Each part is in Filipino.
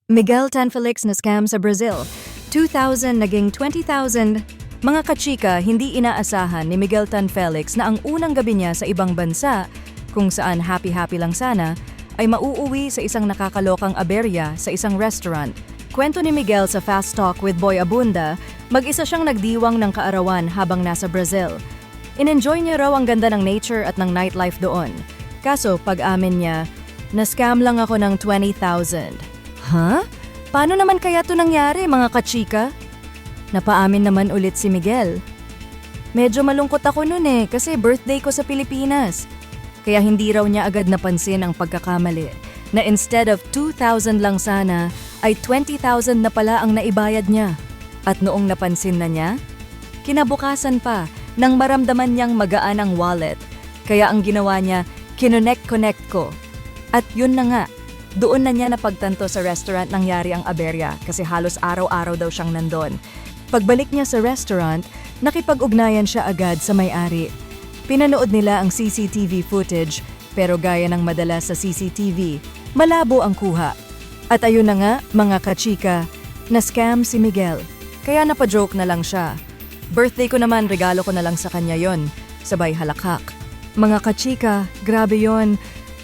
Miguel Tanfelix na scam sa Brazil. 2,000 naging 20,000. Mga kachika, hindi inaasahan ni Miguel Tanfelix na ang unang gabi niya sa ibang bansa, kung saan happy-happy lang sana, ay mauuwi sa isang nakakalokang aberya sa isang restaurant. Kwento ni Miguel sa Fast Talk with Boy Abunda, mag-isa siyang nagdiwang ng kaarawan habang nasa Brazil. In-enjoy niya raw ang ganda ng nature at ng nightlife doon. Kaso pag-amin niya, na-scam lang ako ng 20,000. Ha? Paano naman kaya ito nangyari, mga kachika? Napaamin naman ulit si Miguel. Medyo malungkot ako noon kasi birthday ko sa Pilipinas. Kaya hindi raw niya agad napansin ang pagkakamali na instead of 2,000 lang sana ay 20,000 na pala ang naibayad niya. At noong napansin na niya, kinabukasan pa nang maramdaman niyang magaan ang wallet. Kaya ang ginawa niya, kinonect ko. At yun na nga, doon na niya napagtanto sa restaurant nangyari ang aberya kasi halos araw-araw daw siyang nandun. Pagbalik niya sa restaurant, nakipag-ugnayan siya agad sa may-ari. Pinanood nila ang CCTV footage pero gaya ng madalas sa CCTV, malabo ang kuha. At ayun na nga, mga kachika, na-scam si Miguel. Kaya napajoke na lang siya. Birthday ko naman, regalo ko na lang sa kanya yon. Sabay halakhak. Mga kachika, grabe yon.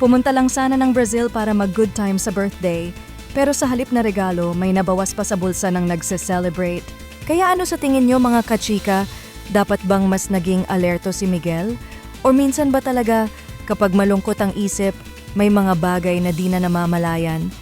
Pumunta lang sana ng Brazil para mag-good time sa birthday, pero sa halip na regalo, may nabawas pa sa bulsa ng nagse-celebrate. Kaya ano sa tingin nyo, mga kachika? Dapat bang mas naging alerto si Miguel? O minsan ba talaga, kapag malungkot ang isip, may mga bagay na di na namamalayan?